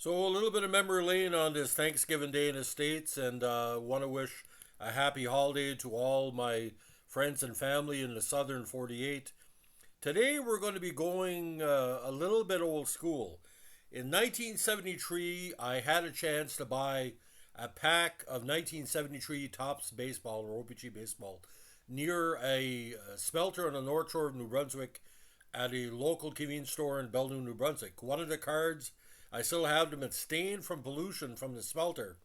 So a little bit of memory lane on this Thanksgiving Day in the States, and want to wish a happy holiday to all my friends and family in the Southern 48. Today we're going to be going a little bit old school. In 1973, I had a chance to buy a pack of 1973 Topps baseball or OPG baseball near a smelter on the North Shore of New Brunswick at a local convenience store in Bellevue, New Brunswick. One of the cards, I still have them. It's stained from pollution from the smelter.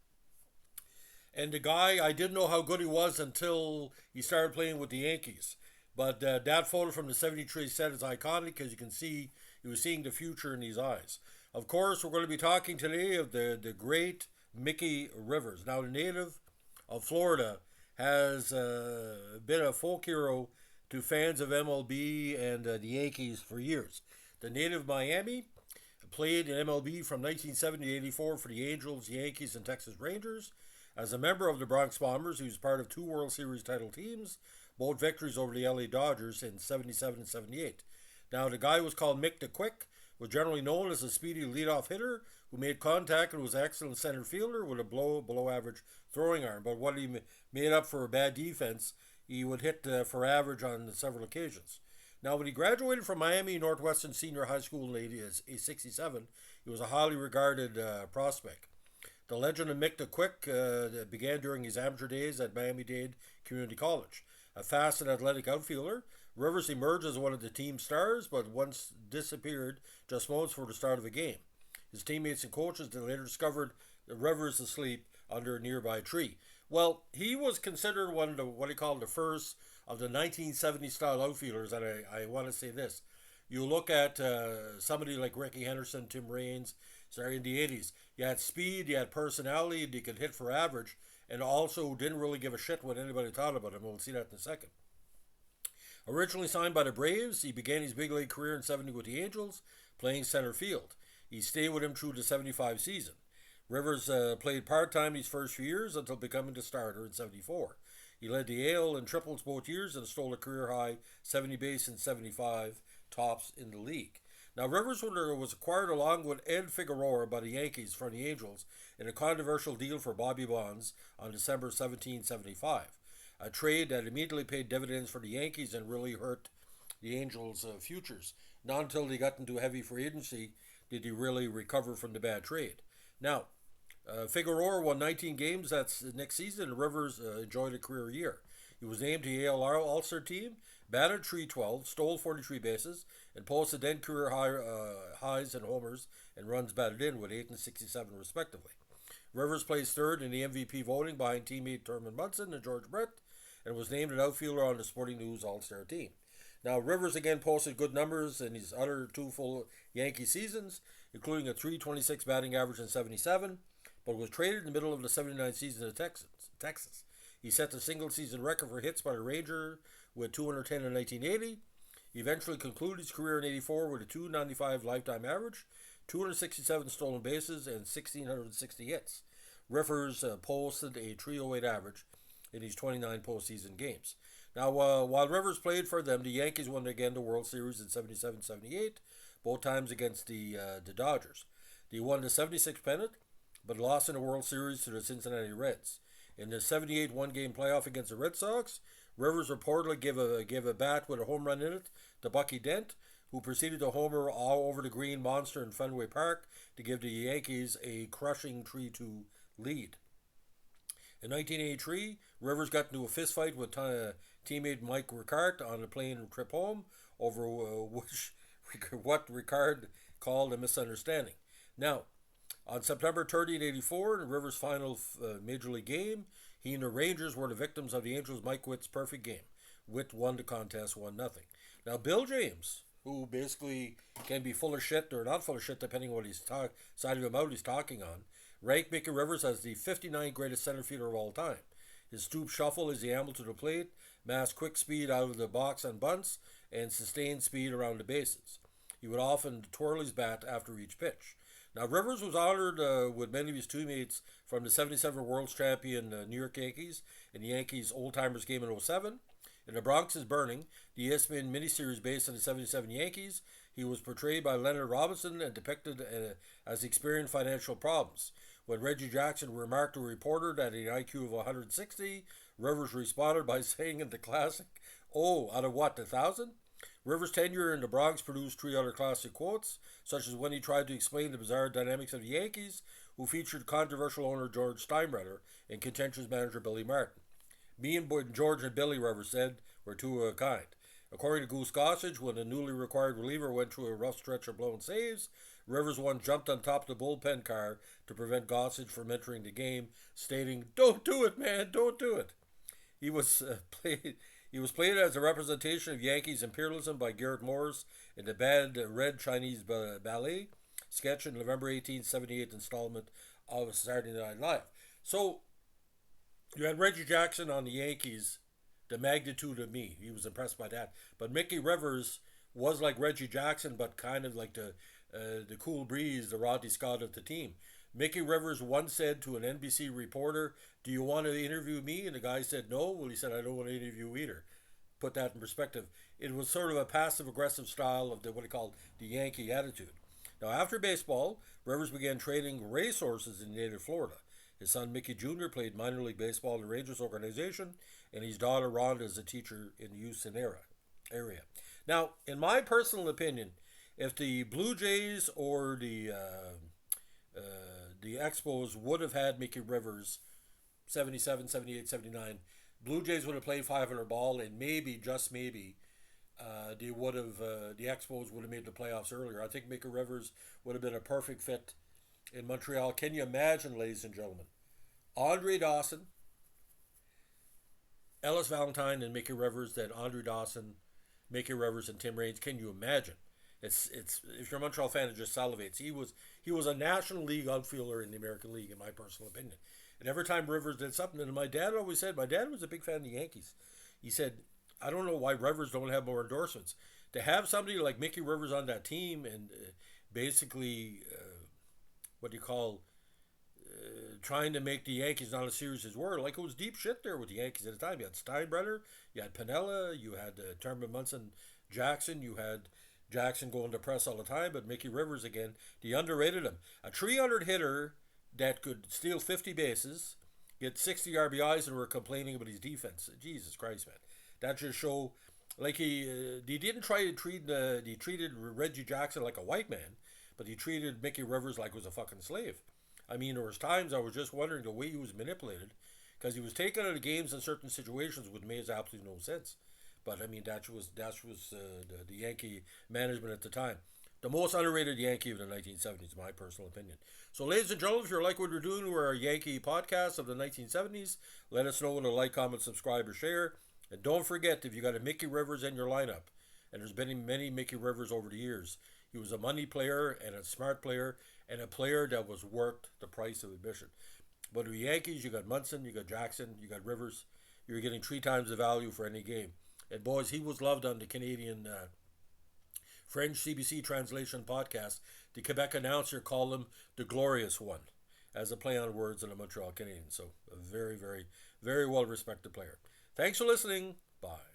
And the guy, I didn't know how good he was until he started playing with the Yankees. But that photo from the 73 set is iconic because you can see he was seeing the future in his eyes. Of course, we're going to be talking today of the great Mickey Rivers. Now, the native of Florida has been a folk hero to fans of MLB and the Yankees for years. The native of Miami played in MLB from 1970 to 84 for the Angels, Yankees, and Texas Rangers. As a member of the Bronx Bombers, he was part of two World Series title teams, both victories over the LA Dodgers in 77 and 78. Now, the guy was called Mick the Quick, was generally known as a speedy leadoff hitter who made contact and was an excellent center fielder with a below average throwing arm. But what he made up for a bad defense, he would hit for average on several occasions. Now, when he graduated from Miami Northwestern Senior High School in 1967, he was a highly regarded prospect. The legend of Mick the Quick began during his amateur days at Miami-Dade Community College. A fast and athletic outfielder, Rivers emerged as one of the team's stars, but once disappeared just moments before the start of a game. His teammates and coaches then later discovered that Rivers asleep under a nearby tree. Well, he was considered one of the what he called the first of the 1970s style outfielders, and I want to say this. You look at somebody like Ricky Henderson, Tim Raines, sorry, in the 80s. You had speed, you had personality, and you could hit for average, and also didn't really give a shit what anybody thought about him. We'll see that in a second. Originally signed by the Braves, he began his big league career in 70 with the Angels, playing center field. He stayed with him through the 75 season. Rivers played part-time these first few years until becoming the starter in 74. He led the AL in triples both years and stole a career-high 70 base and 75 tops in the league. Now, Rivers was acquired along with Ed Figueroa by the Yankees from the Angels in a controversial deal for Bobby Bonds on December 1775. A trade that immediately paid dividends for the Yankees and really hurt the Angels' futures. Not until they got into heavy free agency did he really recover from the bad trade. Now, Figueroa won 19 games that's next season, and Rivers enjoyed a career year. He was named to the AL All-Star team, batted 312, stole 43 bases, and posted then career highs in homers and runs batted in with 8 and 67 respectively. Rivers placed third in the MVP voting behind teammate Thurman Munson and George Brett, and was named an outfielder on the Sporting News All-Star team. Now, Rivers again posted good numbers in his other two full Yankee seasons, including a 326 batting average in 77, but was traded in the middle of the 79 season to Texas. He set the single-season record for hits by the Ranger with 210 in 1980. He eventually concluded his career in 84 with a 295 lifetime average, 267 stolen bases, and 1,660 hits. Rivers posted a 308 average in his 29 postseason games. Now, while Rivers played for them, the Yankees won again the World Series in 77-78, both times against the Dodgers. They won the 76 pennant, but lost in the World Series to the Cincinnati Reds. In the 78 one-game playoff against the Red Sox, Rivers reportedly gave a bat with a home run in it to Bucky Dent, who proceeded to homer all over the green monster in Fenway Park to give the Yankees a crushing 3-2 lead. In 1983, Rivers got into a fistfight with teammate Mike Ricard on a plane trip home over what Ricard called a misunderstanding. Now, on September 30, 84, in Rivers' final Major League game, he and the Rangers were the victims of the Angels' Mike Witt's perfect game. Witt won the contest 1-0. Now, Bill James, who basically can be full of shit or not full of shit depending on what side of the mouth he's talking on, ranked Mickey Rivers as the 59th greatest center fielder of all time. His stoop shuffle as he ambled to the plate, massed quick speed out of the box on bunts, and sustained speed around the bases. He would often twirl his bat after each pitch. Now, Rivers was honored with many of his teammates from the 77 World Champion New York Yankees in the Yankees Old Timers game in '07. In The Bronx is Burning, the ESPN miniseries based on the 77 Yankees, He was portrayed by Leonard Robinson and depicted as experiencing financial problems. When Reggie Jackson remarked to a reporter that he had an IQ of 160, Rivers responded by saying in the classic, "Oh, out of what, 1,000?" Rivers' tenure in the Bronx produced three other classic quotes, such as when he tried to explain the bizarre dynamics of the Yankees, who featured controversial owner George Steinbrenner and contentious manager Billy Martin. "Me and George and Billy," Rivers said, "were two of a kind." According to Goose Gossage, when the newly required reliever went through a rough stretch of blown saves, Rivers once jumped on top of the bullpen car to prevent Gossage from entering the game, stating, "Don't do it, man, don't do it." He was played. He was played as a representation of Yankees imperialism by Garrett Morris in the Bad Red Chinese Ballet sketch in November 1878 installment of Saturday Night Live. So you had Reggie Jackson on the Yankees, the magnitude of me. He was impressed by that. But Mickey Rivers was like Reggie Jackson, but kind of like the cool breeze, the Rodney Scott of the team. Mickey Rivers once said to an NBC reporter, "Do you want to interview me?" And the guy said no. Well, he said, "I don't want to interview you either." Put that in perspective. It was sort of a passive aggressive style of what he called the Yankee attitude. Now, after baseball, Rivers began training racehorses in native Florida. His son Mickey Jr. played minor league baseball in the Rangers organization, and his daughter Rhonda is a teacher in the Houston area. Now, in my personal opinion, if the Blue Jays or the Expos would have had Mickey Rivers 77, 78, 79, Blue Jays would have played 500 ball, and maybe, just maybe, the Expos would have made the playoffs earlier. I think Mickey Rivers would have been a perfect fit in Montreal. Can you imagine, ladies and gentlemen, Andre Dawson, Ellis Valentine, and Mickey Rivers? Then Andre Dawson, Mickey Rivers, and Tim Raines. Can you imagine? It's if you're a Montreal fan, it just salivates. He was a National League outfielder in the American League, in my personal opinion. And every time Rivers did something, and my dad always said, my dad was a big fan of the Yankees. He said, "I don't know why Rivers don't have more endorsements. To have somebody like Mickey Rivers on that team and basically, what do you call, trying to make the Yankees not as serious as were. Like, it was deep shit there with the Yankees at the time. You had Steinbrenner, you had Piniella, you had Thurman Munson Jackson, you had Jackson going to press all the time, but Mickey Rivers again, they underrated him. A 300 hitter that could steal 50 bases, get 60 RBIs, and were complaining about his defense. Jesus Christ, man. That just show, like he didn't try to he treated Reggie Jackson like a white man, but he treated Mickey Rivers like he was a fucking slave. I mean, there was times I was just wondering the way he was manipulated, because he was taken out of games in certain situations which made absolutely no sense. But I mean, that was the Yankee management at the time. The most underrated Yankee of the 1970s, my personal opinion. So, ladies and gentlemen, if you like what we're doing, we're our Yankee podcast of the 1970s. Let us know with a like, comment, subscribe, or share. And don't forget, if you got a Mickey Rivers in your lineup, and there's been many Mickey Rivers over the years, he was a money player and a smart player and a player that was worth the price of admission. But with the Yankees, you got Munson, you got Jackson, you got Rivers. You're getting 3 times the value for any game. And boys, he was loved on the Canadian French CBC translation podcast. The Quebec announcer called him the Glorious One, as a play on words in the Montreal Canadiens. So a very, very, very well respected player. Thanks for listening. Bye.